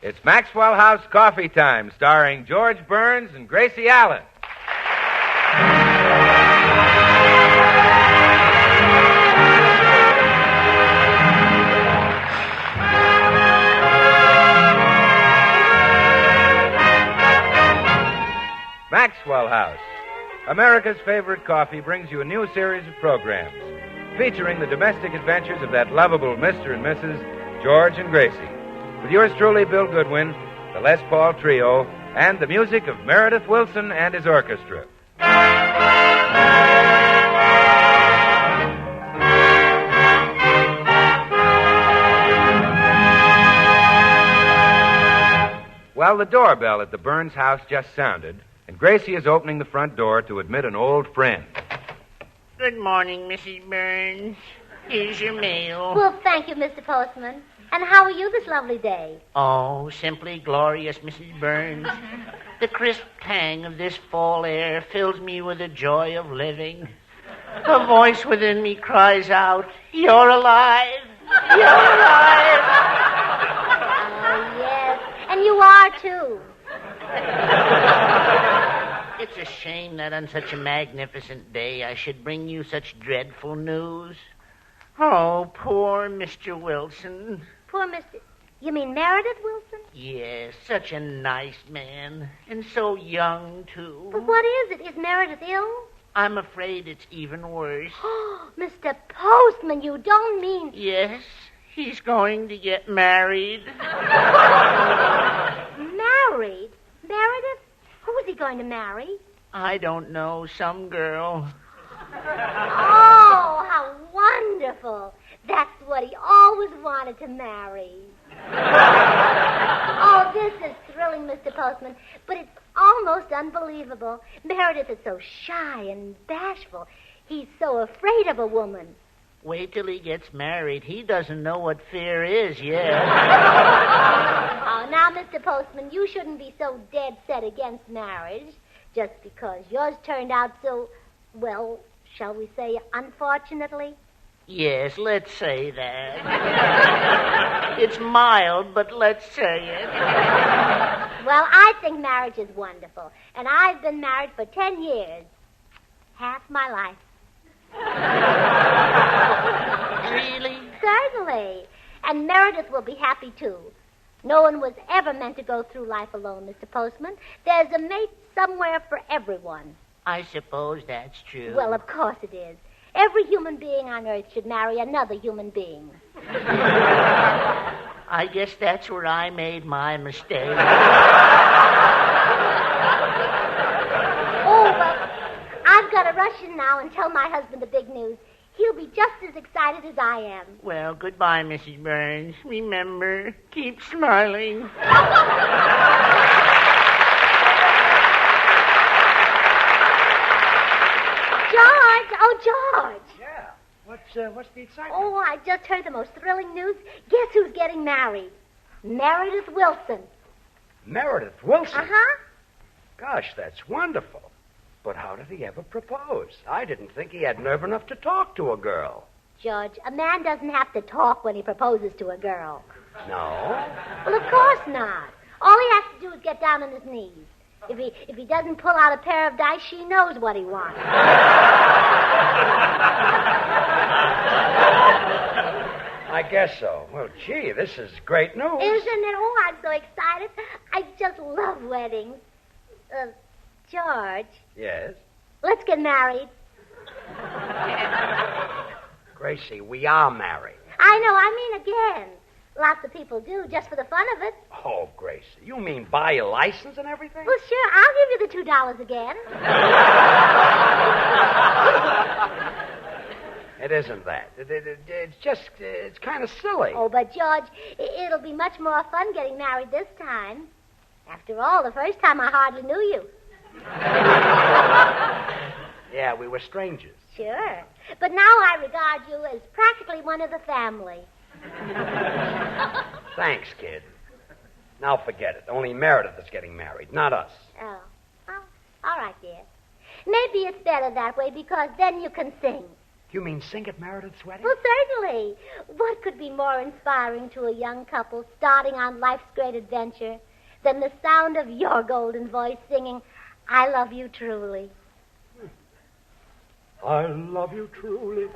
It's Maxwell House Coffee Time, starring George Burns and Gracie Allen. Maxwell House, America's favorite coffee, brings you a new series of programs featuring the domestic adventures of that lovable Mr. and Mrs. George and Gracie. With yours truly, Bill Goodwin, the Les Paul Trio, and the music of Meredith Wilson and his orchestra. Well, the doorbell at the Burns house just sounded, and Gracie is opening the front door to admit an old friend. Good morning, Mrs. Burns. Here's your mail. Well, thank you, Mr. Postman. And how are you this lovely day? Oh, simply glorious, Mrs. Burns. The crisp tang of this fall air fills me with the joy of living. A voice within me cries out, "You're alive! You're alive!" Oh, yes. And you are, too. It's a shame that on such a magnificent day I should bring you such dreadful news. Oh, poor Mr. Wilson. Poor Mr. You mean Meredith Wilson? Yes, such a nice man. And so young, too. But what is it? Is Meredith ill? I'm afraid it's even worse. Oh, Mr. Postman, you don't mean... Yes, he's going to get married. Married? Meredith? Who is he going to marry? I don't know, some girl. Oh, how wonderful. That's what he always wanted to marry. Oh, this is thrilling, Mr. Postman, but it's almost unbelievable. Meredith is so shy and bashful. He's so afraid of a woman. Wait till he gets married. He doesn't know what fear is yet. Oh, now, Mr. Postman, you shouldn't be so dead set against marriage just because yours turned out so, well, shall we say, unfortunately? Yes, let's say that. It's mild, but let's say it. Well, I think marriage is wonderful, and I've been married for 10 years. Half my life. Really? Certainly. And Meredith will be happy, too. No one was ever meant to go through life alone, Mr. Postman. There's a mate somewhere for everyone. I suppose that's true. Well, of course it is. Every human being on Earth should marry another human being. I guess that's where I made my mistake. Oh, well, I've got to rush in now and tell my husband the big news. He'll be just as excited as I am. Well, goodbye, Mrs. Burns. Remember, keep smiling. George! Oh, George! Yeah. What's the excitement? Oh, I just heard the most thrilling news. Guess who's getting married? Meredith Wilson. Meredith Wilson? Uh-huh. Gosh, that's wonderful. But how did he ever propose? I didn't think he had nerve enough to talk to a girl. George, a man doesn't have to talk when he proposes to a girl. No? Well, of course not. All he has to do is get down on his knees. If he doesn't pull out a pair of dice, she knows what he wants. I guess so. Well, gee, this is great news. Isn't it? Oh, I'm so excited. I just love weddings. George, Yes? let's get married. Gracie, we are married. I know, I mean again. Lots of people do, just for the fun of it. Oh, Gracie, you mean buy a license and everything? Well, sure, I'll give you the $2 again. It isn't that. It's just, it's kind of silly. Oh, but George, it'll be much more fun getting married this time. After all, the first time I hardly knew you. Yeah, we were strangers. Sure. But now I regard you as practically one of the family. Thanks, kid. Now forget it. Only Meredith is getting married, not us. Oh. Well, all right, dear. Maybe it's better that way because then you can sing. You mean sing at Meredith's wedding? Well, certainly. What could be more inspiring to a young couple starting on life's great adventure than the sound of your golden voice singing, I love you truly. I love you truly.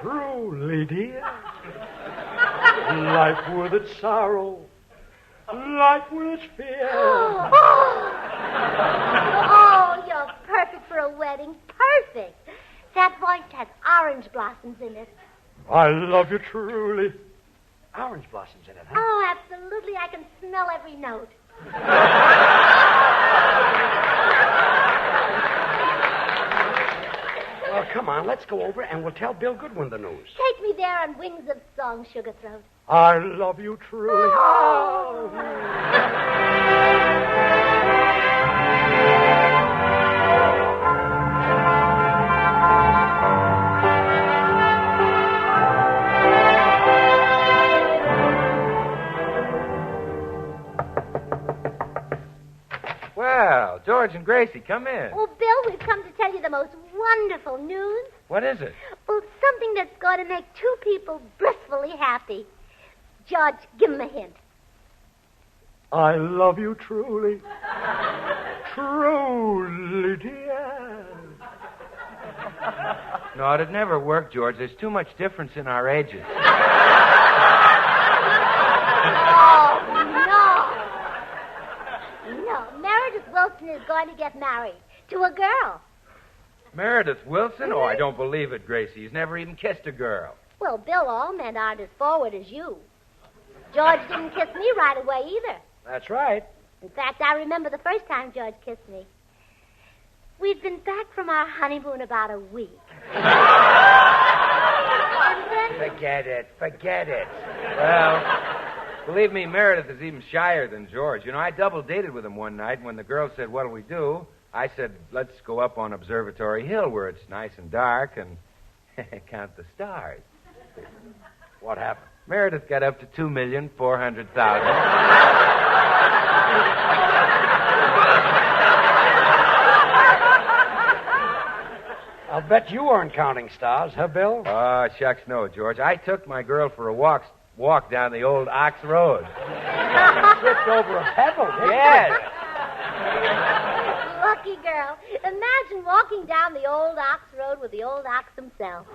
Truly, dear. Life with its sorrow. Life with its fear. Oh, you're perfect for a wedding. Perfect. That voice has orange blossoms in it. I love you truly. Orange blossoms in it, huh? Oh, absolutely. I can smell every note. Well, come on, let's go over and we'll tell Bill Goodwin the news. Take me there on wings of song, Sugarthroat. I love you truly. Oh. Well, George and Gracie, come in. Oh, Bill, we've come to tell you the most wonderful news. What is it? Well, something that's going to make two people blissfully happy. George, give him a hint. I love you truly. Truly, dear. No, it'd never work, George. There's too much difference in our ages. No, Meredith Wilson is going to get married to a girl. Meredith Wilson? Oh, I don't believe it, Gracie. He's never even kissed a girl. Well, Bill, all men aren't as forward as you. George didn't kiss me right away either. That's right. In fact, I remember the first time George kissed me. We'd been back from our honeymoon about a week. And then... Forget it. Well, believe me, Meredith is even shyer than George. You know, I double-dated with him one night, and when the girl said, what'll we do? I said, let's go up on Observatory Hill where it's nice and dark and count the stars. What happened? Meredith got up to 2,400,000. I'll bet you weren't counting stars, huh, Bill? Oh, shucks, no, George. I took my girl for a walk down the old Ox Road. Tripped over a pebble, didn't Yes. Lucky girl. Imagine walking down the old Ox Road with the old ox himself.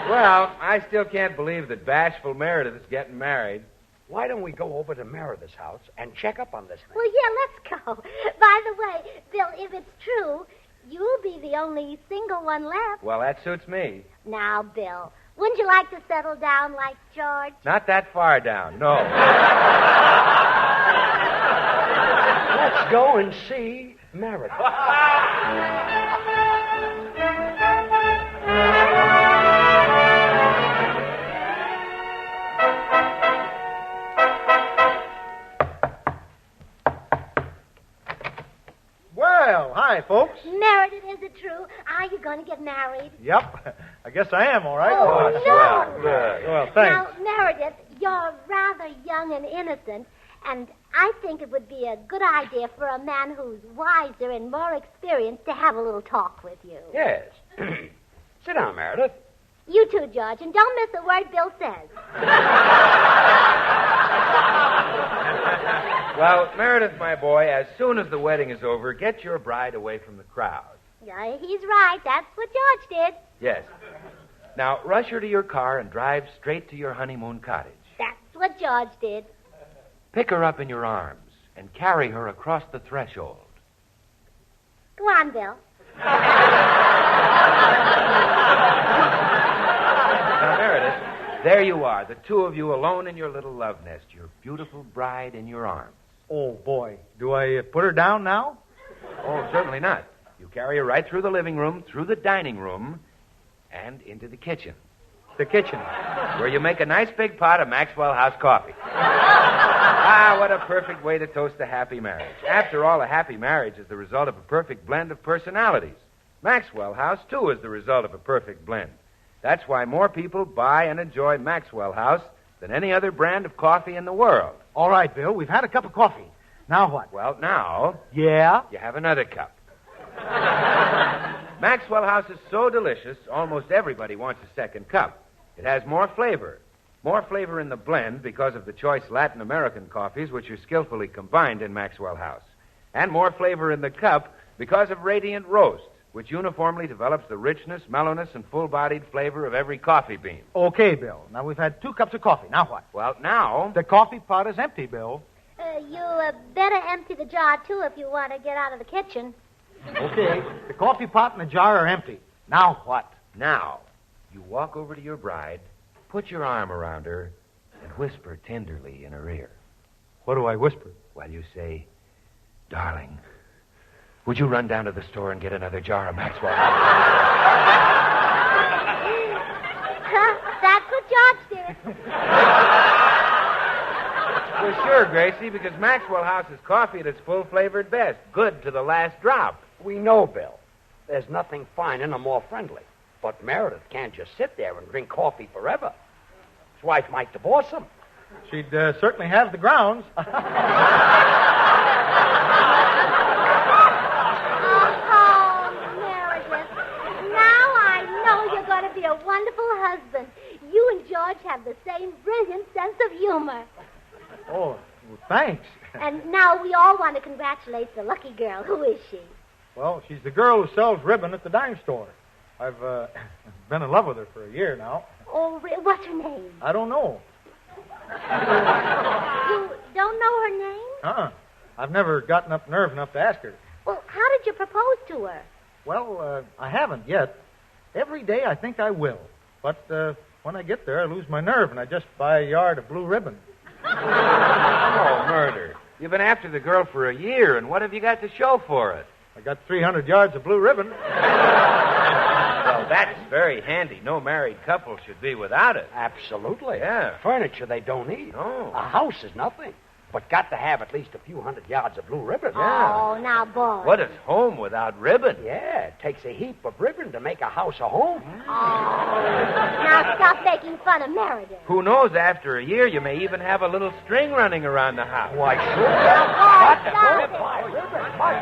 Well, I still can't believe that bashful Meredith is getting married. Why don't we go over to Meredith's house and check up on this thing? Well, yeah, let's go. By the way, Bill, if it's true, you'll be the only single one left. Well, that suits me. Now, Bill, wouldn't you like to settle down like George? Not that far down, no. Let's go and see Meredith. Well, hi, folks. Meredith, is it true? Are you going to get married? Yep. I guess I am, all right. Oh, that's no. well, good. Well, thanks. Now, Meredith, you're rather young and innocent, and I think it would be a good idea for a man who's wiser and more experienced to have a little talk with you. Yes. Sit down, Meredith. You too, George, and don't miss a word Bill says. Well, Meredith, my boy, as soon as the wedding is over, get your bride away from the crowd. Yeah, he's right. That's what George did. Yes. Now, rush her to your car and drive straight to your honeymoon cottage. That's what George did. Pick her up in your arms and carry her across the threshold. Go on, Bill. Now, Meredith, there you are, the two of you alone in your little love nest, your beautiful bride in your arms. Oh, boy. Do I put her down now? Oh, certainly not. You carry her right through the living room, through the dining room, and into the kitchen. The kitchen. Where you make a nice big pot of Maxwell House coffee. Ah, what a perfect way to toast a happy marriage. After all, a happy marriage is the result of a perfect blend of personalities. Maxwell House, too, is the result of a perfect blend. That's why more people buy and enjoy Maxwell House than any other brand of coffee in the world. All right, Bill. We've had a cup of coffee. Now what? Well, now, Yeah? you have another cup. Maxwell House is so delicious, almost everybody wants a second cup. It has more flavor. More flavor in the blend because of the choice Latin American coffees, which are skillfully combined in Maxwell House. And more flavor in the cup because of Radiant Roast, which uniformly develops the richness, mellowness, and full-bodied flavor of every coffee bean. Okay, Bill. Now, we've had 2 cups of coffee. Now what? Well, now... The coffee pot is empty, Bill. You better empty the jar, too, if you want to get out of the kitchen. Okay. The coffee pot and the jar are empty. Now what? Now, you walk over to your bride, put your arm around her, and whisper tenderly in her ear. What do I whisper? While you say, "Darling, would you run down to the store and get another jar of Maxwell?" That's what George did. Well, sure, Gracie, because Maxwell House is coffee at its full-flavored best. Good to the last drop. We know, Bill. There's nothing finer nor more friendly. But Meredith can't just sit there and drink coffee forever. His wife might divorce him. She'd certainly have the grounds. Oh, Meredith. Now I know you're going to be a wonderful husband. You and George have the same brilliant sense of humor. Oh, well, thanks. And now we all want to congratulate the lucky girl. Who is she? Well, she's the girl who sells ribbon at the dime store. I've been in love with her for a year now. Oh, what's her name? I don't know. You don't know her name? Uh-uh. I've never gotten up nerve enough to ask her. Well, how did you propose to her? Well, I haven't yet. Every day I think I will. But when I get there, I lose my nerve, and I just buy a yard of blue ribbon. Oh, murder. You've been after the girl for a year, and what have you got to show for it? I got 300 yards of blue ribbon. Well, that's very handy. No married couple should be without it. Absolutely. Yeah. Furniture they don't need. No. A house is nothing. But got to have at least a few hundred yards of blue ribbon. Yeah. Oh, now, boy. What is home without ribbon? Yeah, it takes a heap of ribbon to make a house a home. Oh. Now stop making fun of Meredith. Who knows, after a year, you may even have a little string running around the house. Why, sure. Now, boy, Got to stop put it. my ribbon. My.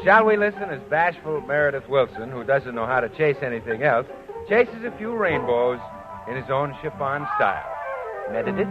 Shall we listen as bashful Meredith Wilson, who doesn't know how to chase anything else, chases a few rainbows in his own chiffon style. Meredith?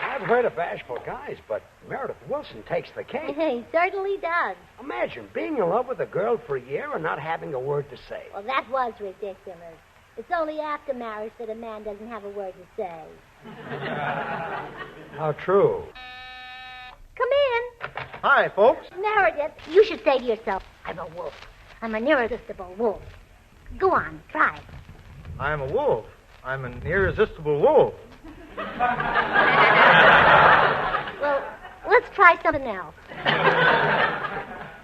I've heard of bashful guys, but Meredith Wilson takes the cake. He certainly does. Imagine being in love with a girl for a year and not having a word to say. Well, that was ridiculous. It's only after marriage that a man doesn't have a word to say. How true. Come in. Hi, folks. Meredith, you should say to yourself, I'm a wolf. I'm an irresistible wolf. Go on, try it. I'm a wolf. I'm an irresistible wolf. Well, let's try something else.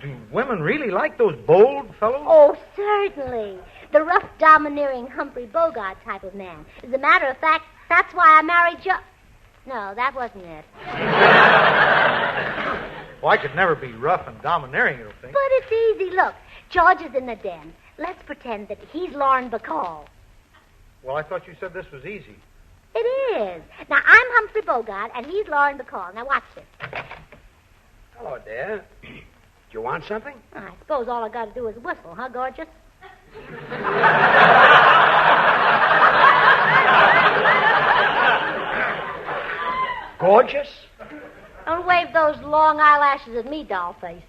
Do women really like those bold fellows? Oh, certainly. The rough, domineering Humphrey Bogart type of man. As a matter of fact, that's why I married George. No, that wasn't it. Well, I could never be rough and domineering, you don't think? But it's easy. Look, George is in the den. Let's pretend that he's Lauren Bacall. Well, I thought you said this was easy. It is. Now, I'm Humphrey Bogart, and he's Lauren Bacall. Now, watch this. Hello, dear. Do you want something? I suppose all I got to do is whistle, huh, gorgeous? Gorgeous? Don't wave those long eyelashes at me, doll face.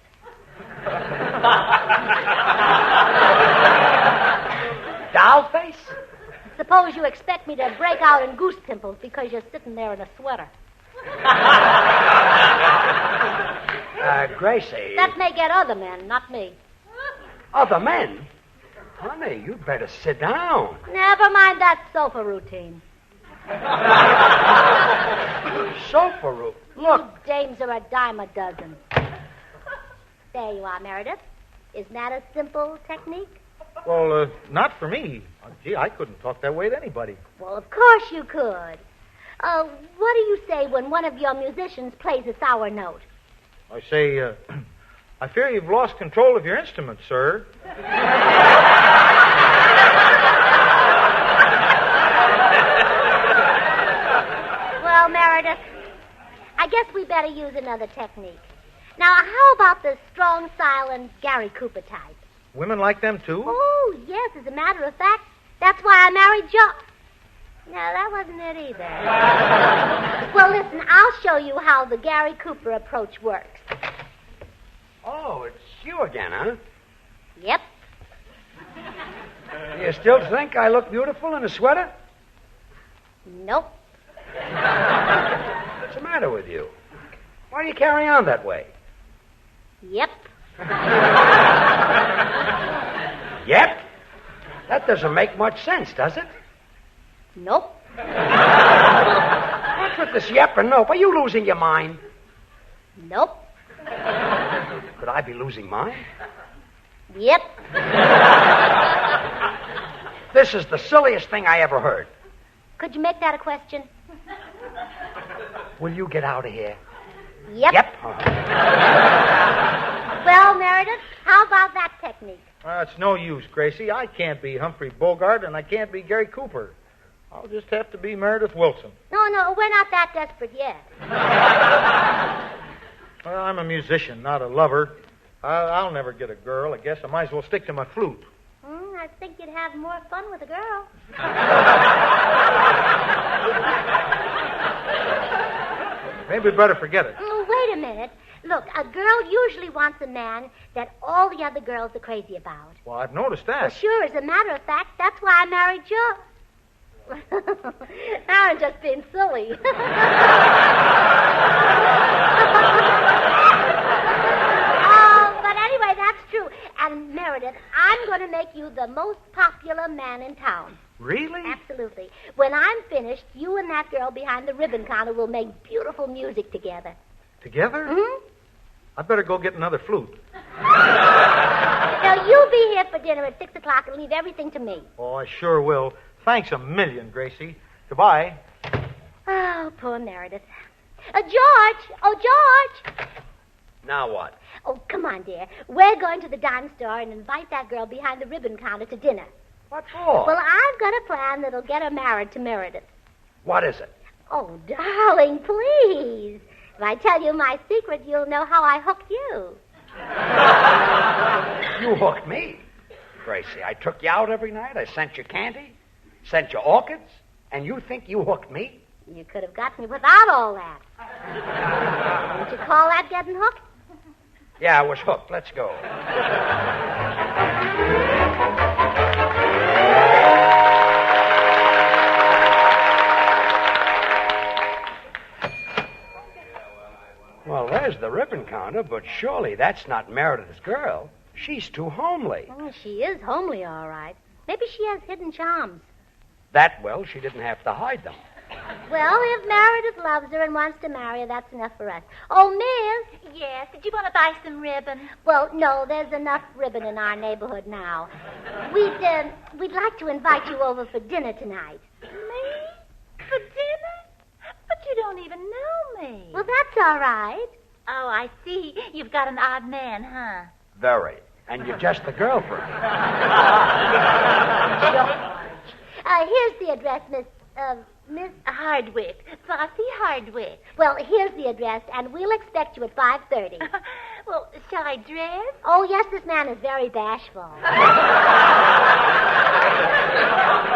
Doll face? Suppose you expect me to break out in goose pimples because you're sitting there in a sweater. Gracie. That may get other men, not me. Other men? Honey, you'd better sit down. Never mind that sofa routine. Sofa room. Look. You dames are a dime a dozen. There you are, Meredith. Isn't that a simple technique? Well, not for me. Gee, I couldn't talk that way to anybody. Well, of course you could. What do you say when one of your musicians plays a sour note? I say, I fear you've lost control of your instrument, sir. Well, Meredith, I guess we better use another technique. Now, how about the strong, silent Gary Cooper type? Women like them, too? Oh, yes, as a matter of fact, that's why I married George. No, that wasn't it either. Well, listen, I'll show you how the Gary Cooper approach works. Oh, it's you again, huh? Yep. Do you still think I look beautiful in a sweater? Nope. What's the matter with you? Why do you carry on that way? Yep. Yep. That doesn't make much sense, does it? Nope. What's with this yep and nope? Are you losing your mind? Nope. Could I be losing mine? Yep. This is the silliest thing I ever heard. Could you make that a question? Will you get out of here? Yep. Yep. Well, Meredith, how about that technique? It's no use, Gracie. I can't be Humphrey Bogart, and I can't be Gary Cooper. I'll just have to be Meredith Wilson. No, we're not that desperate yet. Well, I'm a musician, not a lover. I'll never get a girl. I guess I might as well stick to my flute. I think you'd have more fun with a girl. Maybe we'd better forget it. Wait a minute. Look, a girl usually wants a man that all the other girls are crazy about. Well, I've noticed that. Well, sure, as a matter of fact, that's why I married Joe. Now I'm just being silly. But anyway, that's true. And Meredith, I'm going to make you the most popular man in town. Really? Absolutely. When I'm finished, you and that girl behind the ribbon counter will make beautiful music together. Together? Mm-hmm. I'd better go get another flute. Now, you be here for dinner at 6 o'clock and leave everything to me. Oh, I sure will. Thanks a million, Gracie. Goodbye. Oh, poor Meredith. George! Oh, George! Now what? Oh, come on, dear. We're going to the dime store and invite that girl behind the ribbon counter to dinner. What for? Well, I've got a plan that'll get her married to Meredith. What is it? Oh, darling, please. If I tell you my secret, you'll know how I hooked you. You hooked me. Gracie, I took you out every night. I sent you candy, sent you orchids, and you think you hooked me? You could have got me without all that. Didn't you call that getting hooked? Yeah, I was hooked. Let's go. Well, there's the ribbon counter, but surely that's not Meredith's girl. She's too homely. Oh, she is homely, all right. Maybe she has hidden charms. That well, she didn't have to hide them. Well, if Meredith loves her and wants to marry her, that's enough for us. Oh, Miss. Yes, did you want to buy some ribbon? Well, no, there's enough ribbon in our neighborhood now. We'd like to invite you over for dinner tonight. Me? For dinner? But you don't even know me. Well, that's all right. Oh, I see. You've got an odd man, huh? Very. And you're just the girlfriend. Here's the address, Miss Hardwick. Flossie Hardwick. Well, here's the address, and we'll expect you at 5:30. Well, shall I dress? Oh, yes, this man is very bashful.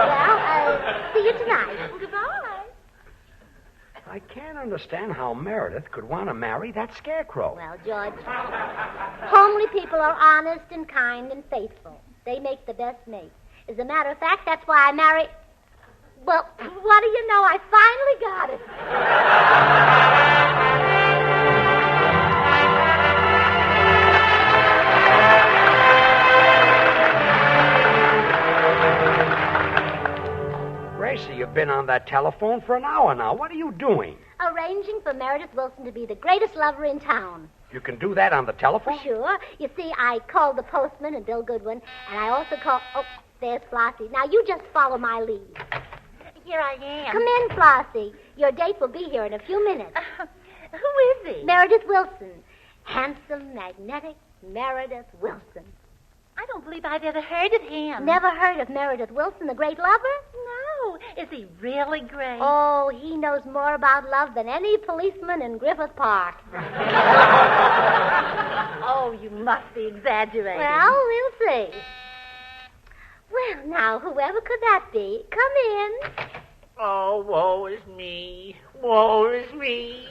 Well, see you tonight. Goodbye. I can't understand how Meredith could want to marry that scarecrow. Well, George, homely people are honest and kind and faithful. They make the best mate. As a matter of fact, that's why I marry... Well, what do you know? I finally got it. Gracie, you've been on that telephone for an hour now. What are you doing? Arranging for Meredith Wilson to be the greatest lover in town. You can do that on the telephone? Sure. You see, I called the postman and Bill Goodwin, and I also called... Oh, there's Flossie. Now, you just follow my lead. Here I am. Come in, Flossie. Your date will be here in a few minutes. Who is he? Meredith Wilson. Handsome, magnetic Meredith Wilson. I don't believe I've ever heard of him. Never heard of Meredith Wilson, the great lover? No. Is he really great? Oh, he knows more about love than any policeman in Griffith Park. Oh, you must be exaggerating. Well, we'll see. Well, now, whoever could that be? Come in. Oh, woe is me. Woe is me.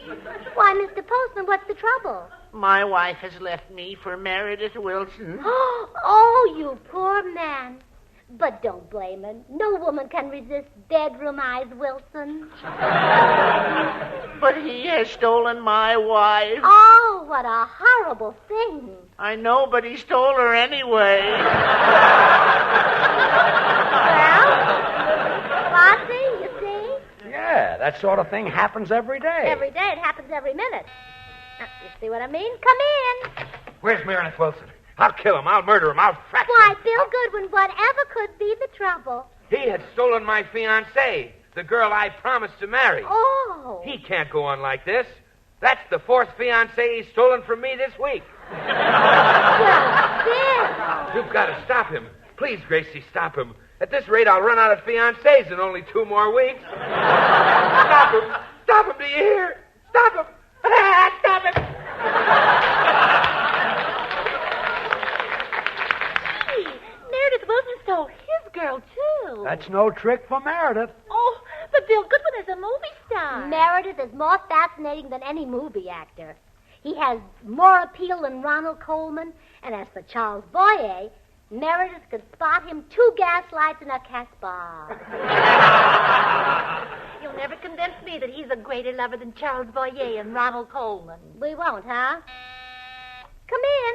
Why, Mr. Postman, what's the trouble? My wife has left me for Meredith Wilson. Oh, you poor man. But don't blame her. No woman can resist bedroom eyes, Wilson. But he has stolen my wife. Oh, what a horrible thing. I know, but he stole her anyway. Well, Flossie, you see? Yeah, that sort of thing happens every day. Every day. It happens every minute. Now, you see what I mean? Come in. Where's Meredith Wilson? I'll kill him. I'll murder him. I'll fracture Why, him. Bill Goodwin, whatever could be the trouble? He had stolen my fiancée, the girl I promised to marry. Oh. He can't go on like this. That's the fourth fiancée he's stolen from me this week. Well, Bill. You've got to stop him. Please, Gracie, stop him. At this rate, I'll run out of fiancés in only 2 more weeks. Stop him. Stop him, do you hear? Stop him. Stop him. Gee, Meredith Wilson stole his girl, too. That's no trick for Meredith. Oh, but Bill Goodwin is a movie star. Meredith is more fascinating than any movie actor. He has more appeal than Ronald Coleman. And as for Charles Boyer, Meredith could spot him 2 gaslights in a Casbah. You'll never convince me that he's a greater lover than Charles Boyer and Ronald Coleman. We won't, huh? Come in.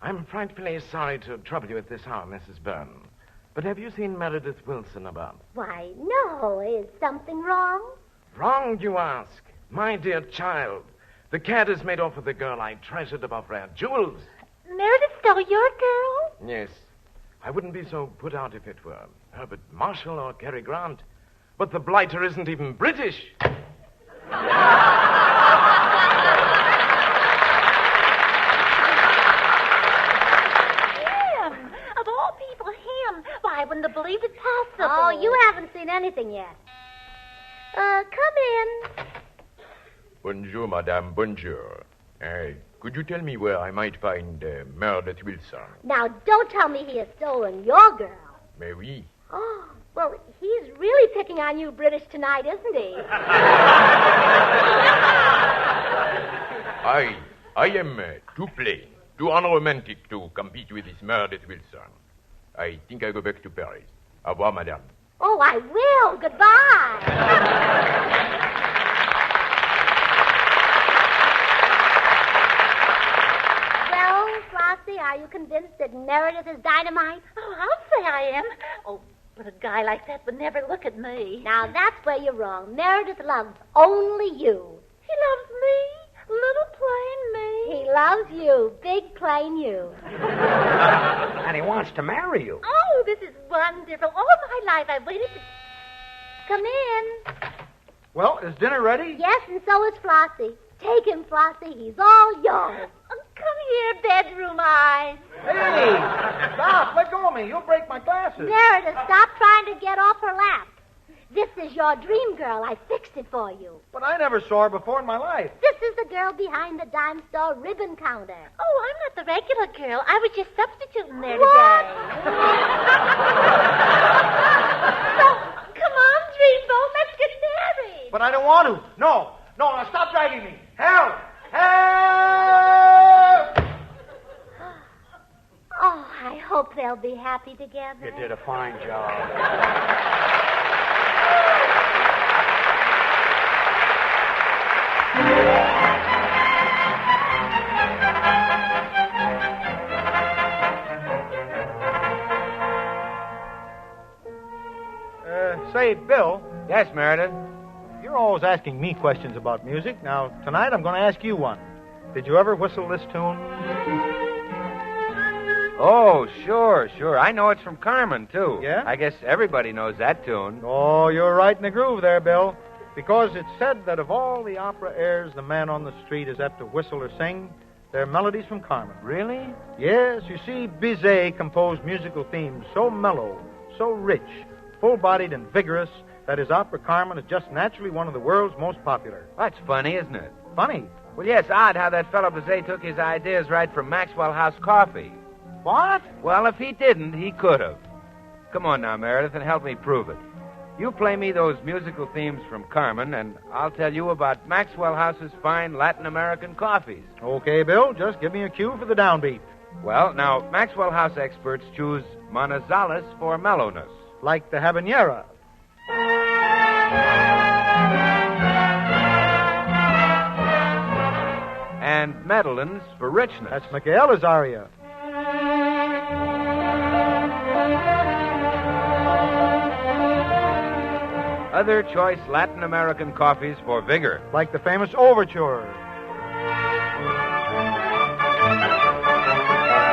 I'm frightfully sorry to trouble you at this hour, Mrs. Byrne. But have you seen Meredith Wilson about? Why, no. Is something wrong? Wrong, you ask. My dear child, the cat has made off with the girl I treasured above rare jewels. Meredith stole your girl? Yes. I wouldn't be so put out if it were Herbert Marshall or Cary Grant. But the blighter isn't even British. Him! Of all people, him. Why, I wouldn't have believed it possible. Oh, you haven't seen anything yet. Come in. Bonjour, madame, bonjour. Could you tell me where I might find Meredith Wilson? Now, don't tell me he has stolen your girl. Mais oui. Oh, well, he's really picking on you British tonight, isn't he? I am too plain, too unromantic to compete with this Meredith Wilson. I think I go back to Paris. Au revoir, madame. Oh, I will. Goodbye. Well, Flossie, are you you convinced that Meredith is dynamite? Oh, I'll say I am. Oh, but a guy like that would never look at me. Now, that's where you're wrong. Meredith loves only you. He loves me, little plain me. He loves you, big plain you. And he wants to marry you. Oh, this is wonderful. All my life I've waited to... Come in. Well, is dinner ready? Yes, and so is Flossie. Take him, Flossie. He's all yours. Oh, come here, bedroom eyes. Hey! Stop! Let go of me. You'll break my glasses. Meredith, stop trying to get off her lap. This is your dream girl. I fixed it for you. But I never saw her before in my life. This is the girl behind the dime store ribbon counter. Oh, I'm not the regular girl. I was just substituting there What? today. So, come on, Dreamboat. Let's get married. But I don't want to. No, now stop dragging me. Help! Help! Oh, I hope they'll be happy together. You did a fine job. Say, Bill, Yes, Meredith. you're always asking me questions about music. Now, tonight I'm going to ask you one. Did you ever whistle this tune? Oh, sure. I know it's from Carmen, too. Yeah? I guess everybody knows that tune. Oh, you're right in the groove there, Bill. Because it's said that of all the opera airs the man on the street is apt to whistle or sing, they're melodies from Carmen. Really? Yes, you see, Bizet composed musical themes so mellow, so rich, full-bodied and vigorous that his opera Carmen is just naturally one of the world's most popular. That's funny, isn't it? Funny. Well, yes, odd how that fellow Bizet took his ideas right from Maxwell House Coffee. What? Well, if he didn't, he could have. Come on now, Meredith, and help me prove it. You play me those musical themes from Carmen, and I'll tell you about Maxwell House's fine Latin American coffees. Okay, Bill, just give me a cue for the downbeat. Well, now, Maxwell House experts choose Manizales for mellowness. Like the habanera. And Medellins for richness. That's Michaela's aria. Other choice Latin American coffees for vigor. Like the famous overture.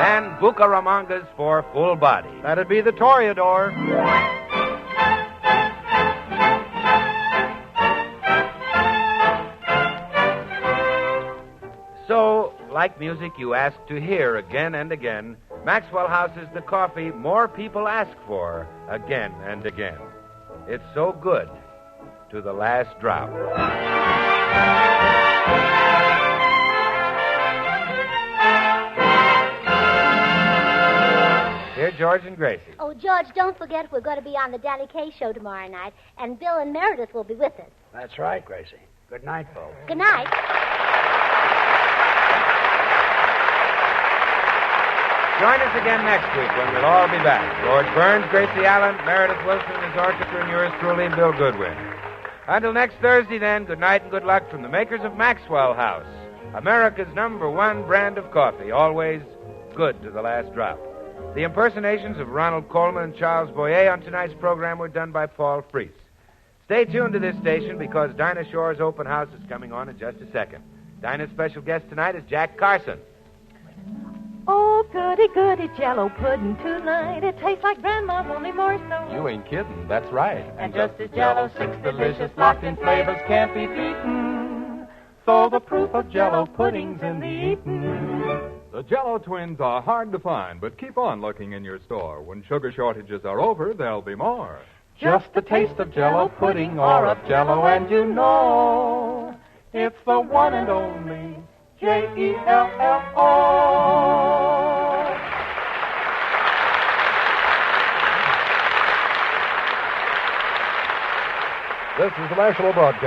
And Bucaramangas for full body. That'd be the Toreador. So, like music you ask to hear again and again, Maxwell House is the coffee more people ask for again and again. It's so good to the last drop. Here, George and Gracie. Oh, George, don't forget we're going to be on the Danny Kaye show tomorrow night, and Bill and Meredith will be with us. That's right, Gracie. Good night, folks. Good night. Join us again next week when we'll all be back. George Burns, Gracie Allen, Meredith Wilson, his orchestra, and yours truly, Bill Goodwin. Until next Thursday, then, good night and good luck from the makers of Maxwell House, America's #1 brand of coffee, always good to the last drop. The impersonations of Ronald Coleman and Charles Boyer on tonight's program were done by Paul Freese. Stay tuned to this station because Dinah Shore's open house is coming on in just a second. Dinah's special guest tonight is Jack Carson. Oh, goody, goody Jello pudding tonight. It tastes like Grandma's, only more so. You ain't kidding, that's right. And just as Jello, 6 delicious locked-in flavors can't be beaten. So the proof of Jello pudding's in the eating. The Jello twins are hard to find, but keep on looking in your store. When sugar shortages are over, there'll be more. Just a taste of Jello pudding or of Jello, and you know it's the one and only Jello. This is the National Broadcast.